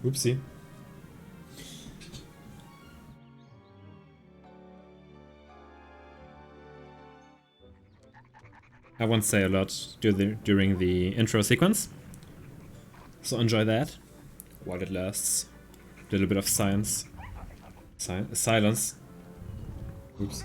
Oopsie. I won't say a lot during the intro sequence, so enjoy that while it lasts. A little bit of silence. Silence. Oops.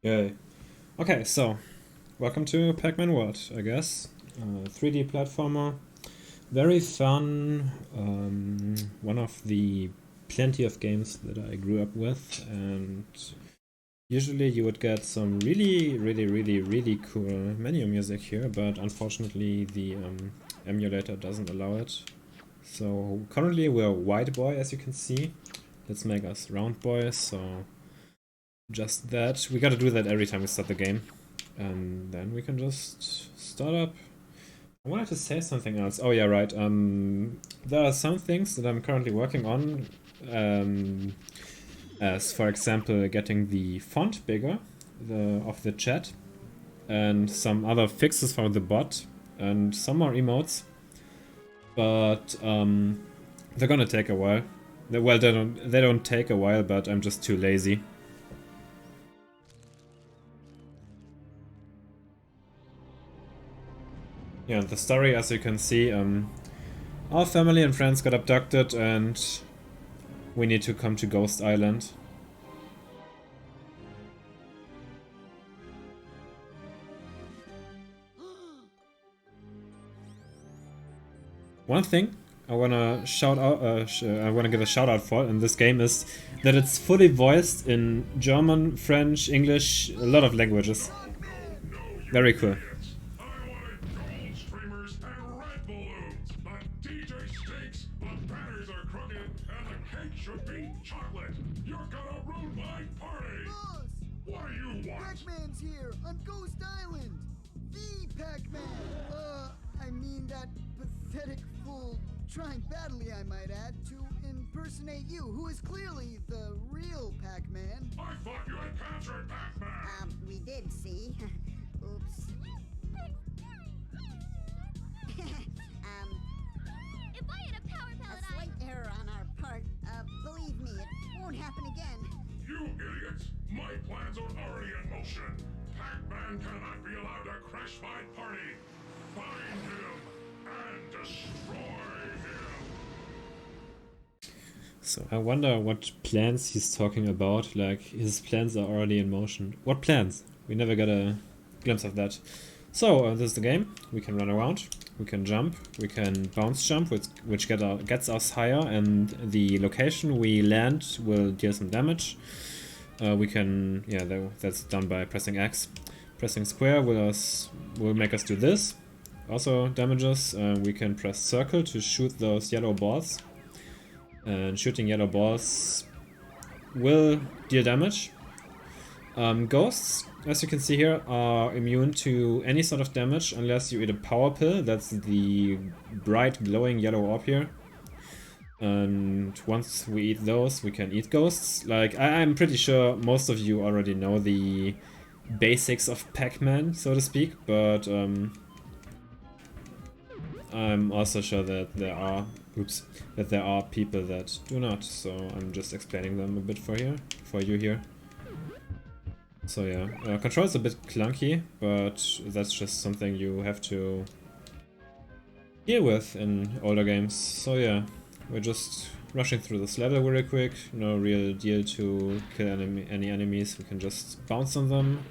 Yay. Okay, so welcome to Pac-Man World, I guess. 3D platformer, very fun. One of the plenty of games that I grew up with, and usually you would get some really cool menu music here, but unfortunately the emulator doesn't allow it. So currently we're white boy, as you can see. Let's make us round boy, so just that. We gotta do that every time we start the game. And then we can just start up. I wanted to say something else. Oh yeah, right. There are some things that I'm currently working on. As for example, getting the font bigger of the chat. And some other fixes for the bot. And some more emotes. But they're gonna take a while. Well, they don't take a while, but I'm just too lazy. Yeah, the story, as you can see, our family and friends got abducted and we need to come to Ghost Island. One thing I wanna shout out, I wanna give a shout out for in this game is that it's fully voiced in German, French, English, a lot of languages. Very cool. Pac-Man's here on Ghost Island! The Pac-Man! I mean that pathetic fool, trying badly I might add, to impersonate you, who is clearly the real Pac-Man. I thought you had captured Pac-Man! We did, see? Oops. If I had a power A pellet, slight error on our part. Believe me, it won't happen again. You idiots! My plans are already in motion! Pac-Man cannot be allowed to crash my party! Find him and destroy him! So I wonder what plans he's talking about. Like, his plans are already in motion. What plans? We never got a glimpse of that. So, this is the game. We can run around, we can jump, we can bounce jump, which gets us higher, and the location we land will deal some damage. We can, yeah, that's done by pressing X. Pressing square will make us do this. Also damages. We can press circle to shoot those yellow balls. And shooting yellow balls will deal damage. Ghosts, as you can see here, are immune to any sort of damage unless you eat a power pill. That's the bright glowing yellow orb here. And once we eat those, we can eat ghosts. Like, I'm pretty sure most of you already know the basics of Pac-Man, so to speak, but I'm also sure that there are people that do not, so I'm just explaining them a bit for you here. So yeah, control is a bit clunky, but that's just something you have to deal with in older games. So yeah, we're just rushing through this level really quick. No real deal to kill any enemies, we can just bounce on them.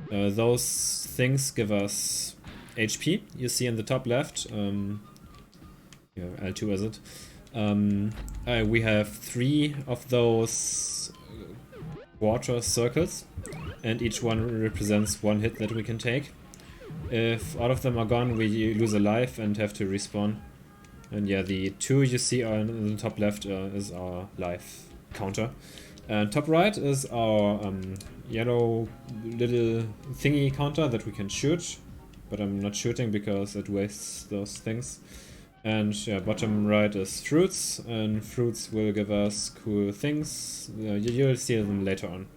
Those things give us HP, you see in the top left. Yeah, L2 is it. We have 3 of those quarter circles, and each one represents 1 hit that we can take. If all of them are gone, we lose a life and have to respawn. And yeah, the 2 you see in the top left is our life counter. And top right is our yellow little thingy counter that we can shoot, but I'm not shooting because it wastes those things. And yeah, bottom right is fruits, and fruits will give us cool things. You'll see them later on.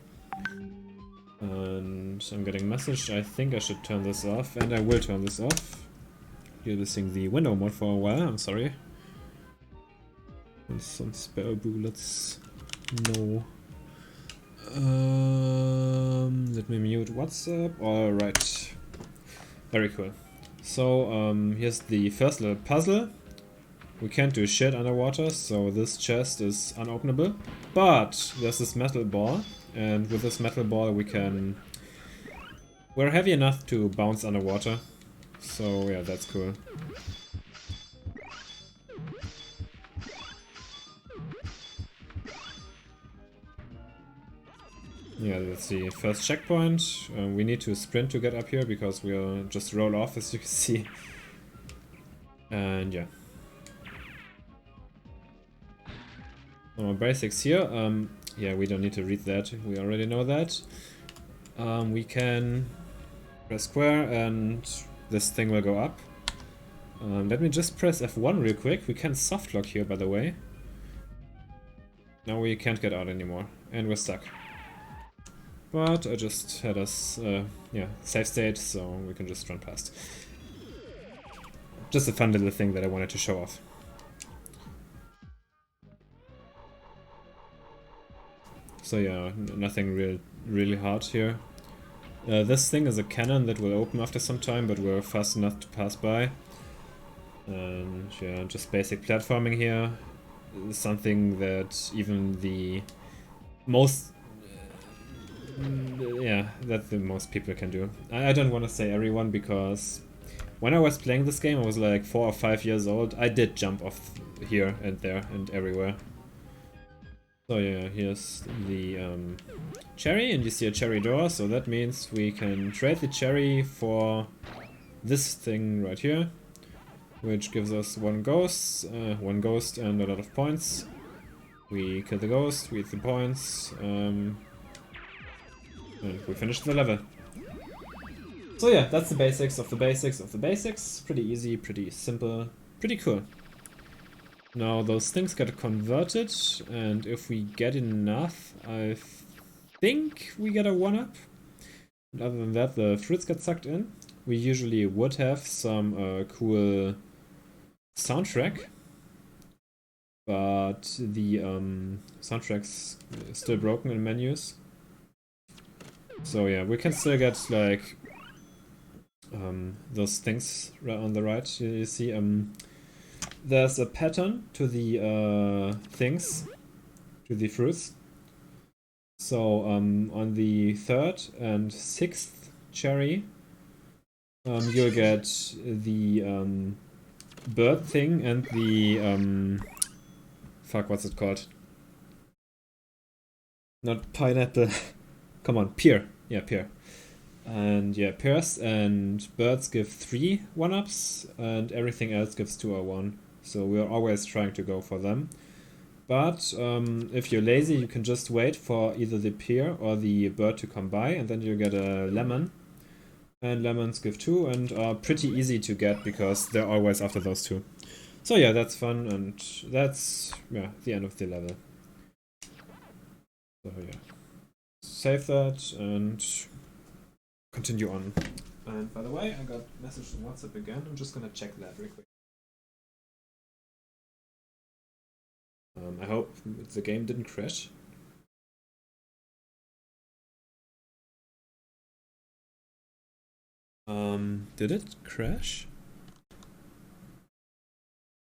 And I'm getting a message. I think I should turn this off, and I will turn this off. You're using the window mode for a while, I'm sorry. And some spare bullets. No. Let me mute WhatsApp. Alright. Very cool. So, here's the first little puzzle. We can't do shit underwater, so this chest is unopenable. But there's this metal ball, and with this metal ball we're heavy enough to bounce underwater. So yeah, that's cool. Yeah, that's the first checkpoint. We need to sprint to get up here because we'll just roll off, as you can see. And yeah. Basics here. Yeah, we don't need to read that. We already know that. We can press square and this thing will go up. Let me just press F1 real quick. We can softlock here, by the way. Now we can't get out anymore, and we're stuck. But I just had us, yeah, save state, so we can just run past. Just a fun little thing that I wanted to show off. So yeah, nothing really hard here. This thing is a cannon that will open after some time, but we're fast enough to pass by. And yeah, just basic platforming here. Something that even the most... yeah, that the most people can do. I don't want to say everyone, because when I was playing this game, I was like 4 or 5 years old. I did jump off here and there and everywhere. So yeah, here's the cherry, and you see a cherry door, so that means we can trade the cherry for this thing right here, which gives us one ghost and a lot of points. We kill the ghost, we eat the points, and we finish the level. So yeah, that's the basics of the basics of the basics. Pretty easy, pretty simple, pretty cool. Now those things get converted, and if we get enough, I think we get a 1-up. Other than that, the fruits get sucked in. We usually would have some cool soundtrack, but the soundtrack's still broken in menus. So yeah, we can still get like those things right on the right. You see, there's a pattern to the things, to the fruits. So on the 3rd and 6th cherry, you'll get the bird thing and the fuck, what's it called? Not pineapple. Come on, pear. Yeah, pear. And yeah, pears and birds give 3 1-ups, and everything else gives 2 or 1. So we're always trying to go for them. But if you're lazy, you can just wait for either the pear or the bird to come by, and then you get a lemon. And lemons give 2 and are pretty easy to get because they're always after those 2. So yeah, that's fun, and that's the end of the level. So yeah, save that and continue on. And by the way, I got a message on WhatsApp again. I'm just gonna check that real quick. I hope the game didn't crash. Did it crash?